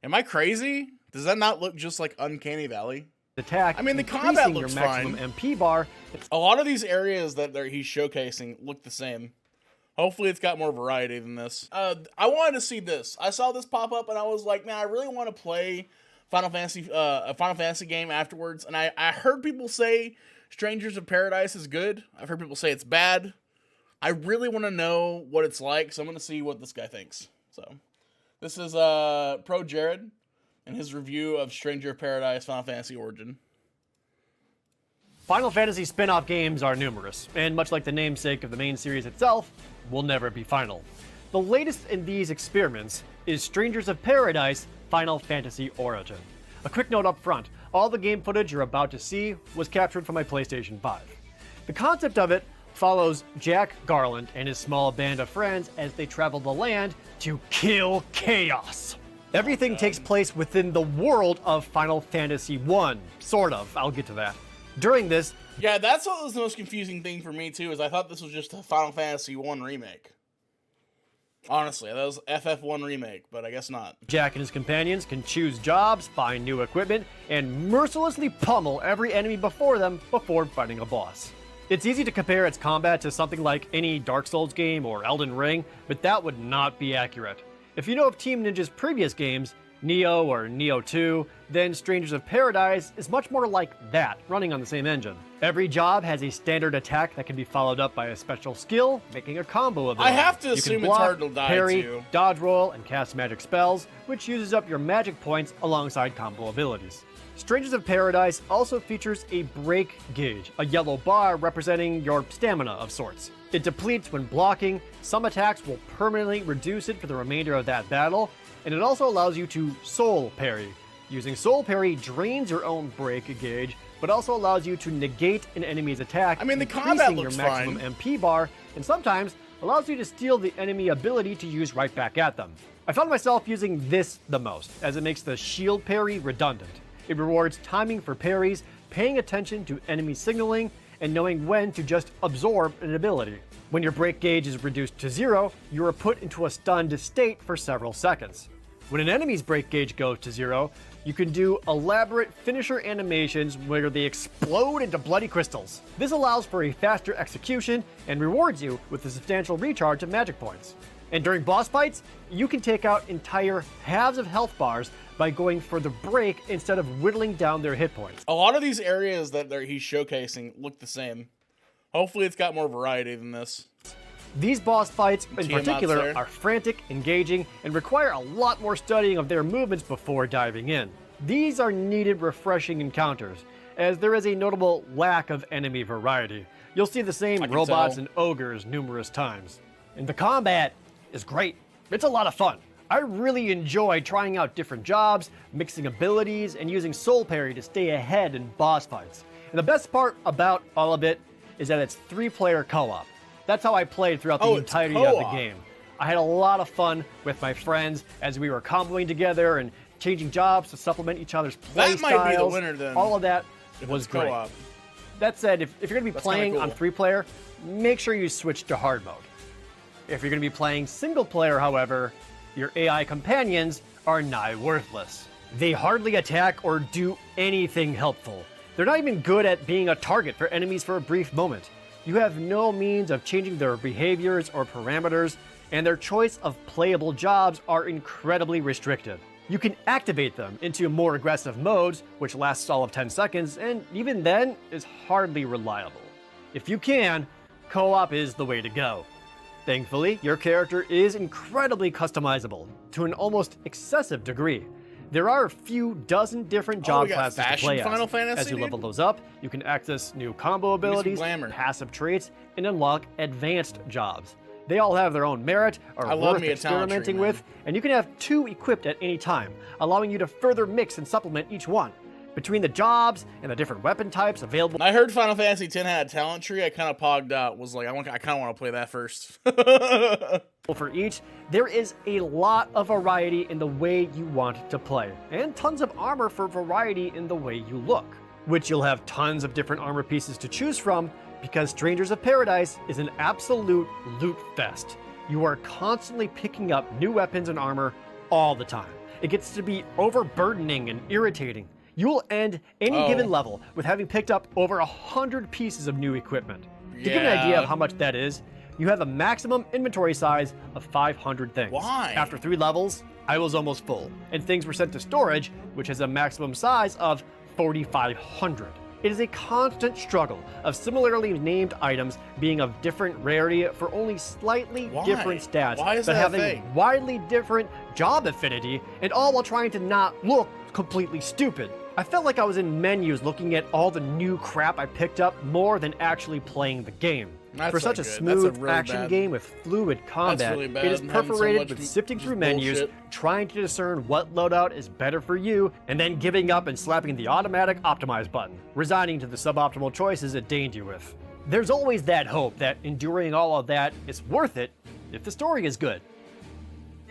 Am I crazy? Does that not look just like Uncanny Valley? Attack, I mean, the combat looks your maximum fine. MP bar. A lot of these areas that he's showcasing look the same. Hopefully it's got more variety than this. I wanted to see this. I saw this pop up and I was like, man, I really want to play a Final Fantasy game afterwards. And I heard people say Strangers of Paradise is good. I've heard people say it's bad. I really want to know what it's like, so I'm going to see what this guy thinks. So, this is ProJared and his review of Stranger of Paradise Final Fantasy Origin. Final Fantasy spin-off games are numerous, and much like the namesake of the main series itself, will never be final. The latest in these experiments is Strangers of Paradise Final Fantasy Origin. A quick note up front, all the game footage you're about to see was captured from my PlayStation 5. The concept of it follows Jack Garland and his small band of friends as they travel the land to kill chaos. Everything takes place within the world of Final Fantasy 1, sort of, I'll get to that. During this... Yeah, that's what was the most confusing thing for me too, is I thought this was just a Final Fantasy 1 remake. Honestly, that was FF1 remake, but I guess not. Jack and his companions can choose jobs, find new equipment, and mercilessly pummel every enemy before them before fighting a boss. It's easy to compare its combat to something like any Dark Souls game or Elden Ring, but that would not be accurate. If you know of Team Ninja's previous games, Neo or Neo 2, then Strangers of Paradise is much more like that, running on the same engine. Every job has a standard attack that can be followed up by a special skill, making a combo of them. I have to assume it's hard to die parry, too. dodge roll, and cast magic spells, which uses up your magic points alongside combo abilities. Strangers of Paradise also features a break gauge, a yellow bar representing your stamina of sorts. It depletes when blocking, some attacks will permanently reduce it for the remainder of that battle, and it also allows you to soul parry. Using soul parry drains your own break gauge, but also allows you to negate an enemy's attack, I mean, the combat increasing your looks maximum fine. MP bar, and sometimes allows you to steal the enemy ability to use right back at them. I found myself using this the most, as it makes the shield parry redundant. It rewards timing for parries, paying attention to enemy signaling, and knowing when to just absorb an ability. When your break gauge is reduced to 0, you are put into a stunned state for several seconds. When an enemy's break gauge goes to 0, you can do elaborate finisher animations where they explode into bloody crystals. This allows for a faster execution and rewards you with a substantial recharge of magic points. And during boss fights, you can take out entire halves of health bars by going for the break instead of whittling down their hit points. A lot of these areas that he's showcasing look the same. Hopefully it's got more variety than this. These boss fights in TM particular outsider. are frantic, engaging, and require a lot more studying of their movements before diving in. These are needed refreshing encounters, as there is a notable lack of enemy variety. You'll see the same can robots tell. and ogres numerous times. And the combat is great. It's a lot of fun. I really enjoy trying out different jobs, mixing abilities, and using soul parry to stay ahead in boss fights. And the best part about all of it is that it's 3-player co-op. That's how I played throughout the Oh, it's entirety of the co-op. game. I had a lot of fun with my friends as we were comboing together and changing jobs to supplement each other's play That might be the styles. winner then, All of that if was it's great. co-op. That said, if you're going to be That's playing kinda on cool. 3-player, make sure you switch to hard mode. If you're going to be playing single player, however, your AI companions are nigh worthless. They hardly attack or do anything helpful. They're not even good at being a target for enemies for a brief moment. You have no means of changing their behaviors or parameters, and their choice of playable jobs are incredibly restricted. You can activate them into more aggressive modes, which lasts all of 10 seconds, and even then is hardly reliable. If you can, co-op is the way to go. Thankfully, your character is incredibly customizable, to an almost excessive degree. There are a few dozen different job we got classes to fashion play Final as. Fantasy, As you dude? level those up, you can access new combo abilities, glamour. passive traits, and unlock advanced jobs. They all have their own merit, are I love worth me a talent tree, experimenting man. with, and you can have 2 equipped at any time, allowing you to further mix and supplement each one. Between the jobs and the different weapon types available When I heard Final Fantasy X had a talent tree, I kind of pogged out. Was like, I kind of want to play that first. for each, there is a lot of variety in the way you want to play, and tons of armor for variety in the way you look, which you'll have tons of different armor pieces to choose from, because Strangers of Paradise is an absolute loot fest. You are constantly picking up new weapons and armor all the time. it gets to be overburdening and irritating. You will end any given level with having picked up over 100 pieces of new equipment. To give an idea of how much that is, you have a maximum inventory size of 500 things. Why? After 3 levels, I was almost full, and things were sent to storage, which has a maximum size of 4,500. It is a constant struggle of similarly named items being of different rarity for only slightly different stats, Why is but that having a thing? widely different job affinity, and all while trying to not look completely stupid. I felt like I was in menus looking at all the new crap I picked up more than actually playing the game. That's For such not a good. smooth That's a really action bad- game with fluid combat, really bad, it is having so perforated much with sifting just through menus, bullshit. trying to discern what loadout is better for you, and then giving up and slapping the automatic optimize button, resigning to the suboptimal choices it deigned you with. There's always that hope that enduring all of that is worth it if the story is good.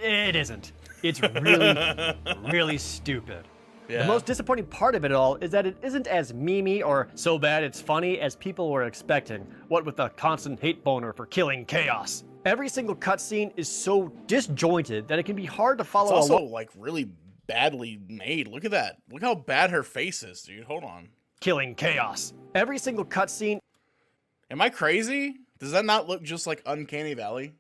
It isn't. It's really, really stupid. Yeah. The most disappointing part of it all is that it isn't as memey or so bad it's funny as people were expecting, what with a constant hate boner for killing chaos. Every single cutscene is so disjointed that it can be hard to follow It's also along. like really badly made. Look at that. Look how bad her face is, dude. Hold on. Killing chaos. Every single cutscene Am I crazy? Does that not look just like Uncanny Valley?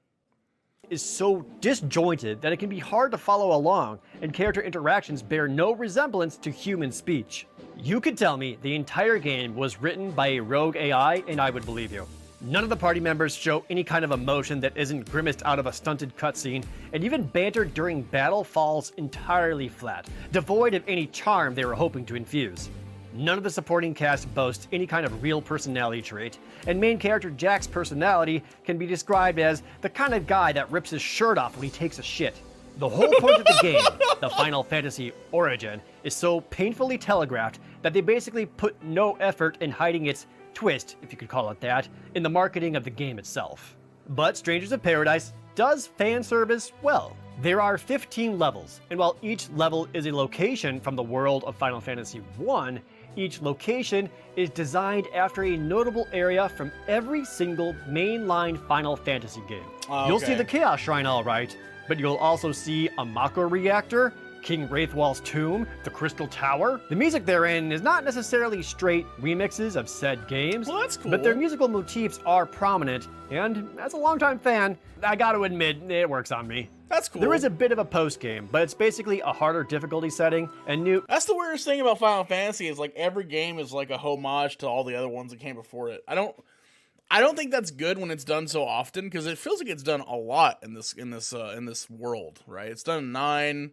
is so disjointed that it can be hard to follow along, and character interactions bear no resemblance to human speech. You could tell me the entire game was written by a rogue AI, and I would believe you. None of the party members show any kind of emotion that isn't grimaced out of a stunted cutscene, and even banter during battle falls entirely flat, devoid of any charm they were hoping to infuse. None of the supporting cast boasts any kind of real personality trait, and main character Jack's personality can be described as the kind of guy that rips his shirt off when he takes a shit. The whole point of the game, the Final Fantasy Origin, is so painfully telegraphed that they basically put no effort in hiding its twist, if you could call it that, in the marketing of the game itself. But Strangers of Paradise does fan service well. There are 15 levels, and while each level is a location from the world of Final Fantasy I, each location is designed after a notable area from every single mainline Final Fantasy game. Oh, You'll see okay. the Chaos Shrine all right, but you'll also see a Mako Reactor, King Wraithwall's Tomb, the Crystal Tower. The music therein is not necessarily straight remixes of said games, Well, that's cool. but their musical motifs are prominent, and as a longtime fan, I gotta admit, it works on me. That's cool. There is a bit of a post-game, but it's basically a harder difficulty setting, and new... That's the weirdest thing about Final Fantasy is like every game is like a homage to all the other ones that came before it. I don't think that's good when it's done so often because it feels like it's done a lot in this world, right? It's done in 9,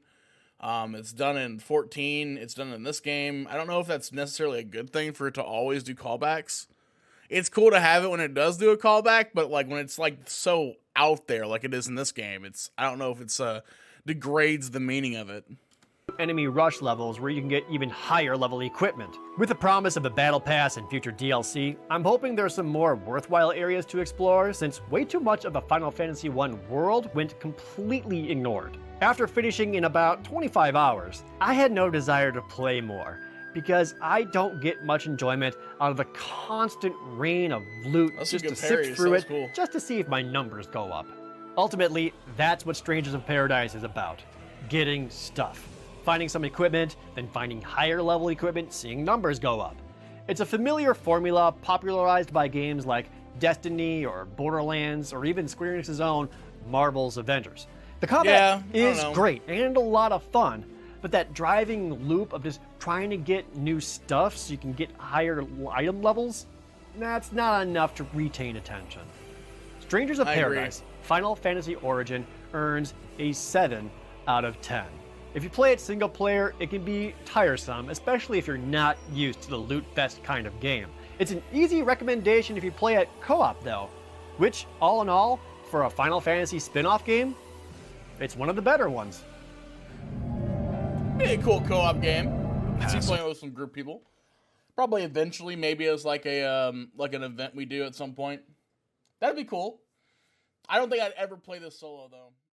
it's done in 14, it's done in this game. I don't know if that's necessarily a good thing for it to always do callbacks. It's cool to have it when it does do a callback, but like when it's like so out there like it is in this game, I don't know if it's degrades the meaning of it. enemy rush levels where you can get even higher level equipment. With the promise of a battle pass and future DLC, I'm hoping there's some more worthwhile areas to explore since way too much of the Final Fantasy I world went completely ignored. After finishing in about 25 hours, I had no desire to play more, because I don't get much enjoyment out of the constant rain of loot That's just a to good parry, sift through it, sounds cool. just to see if my numbers go up. Ultimately, that's what Strangers of Paradise is about. Getting stuff. Finding some equipment, then finding higher level equipment, seeing numbers go up. It's a familiar formula popularized by games like Destiny or Borderlands or even Square Enix's own Marvel's Avengers. The combat is great and a lot of fun, but that driving loop of just trying to get new stuff so you can get higher item levels, that's not enough to retain attention. Strangers of Paradise, Final Fantasy Origin earns a 7 out of 10. If you play it single player, it can be tiresome, especially if you're not used to the loot fest kind of game. It's an easy recommendation if you play it co-op though, which all in all, for a Final Fantasy spin-off game, it's one of the better ones. Be a cool co-op game. See playing with some group people. Probably eventually, maybe as like an event we do at some point. That'd be cool. I don't think I'd ever play this solo though.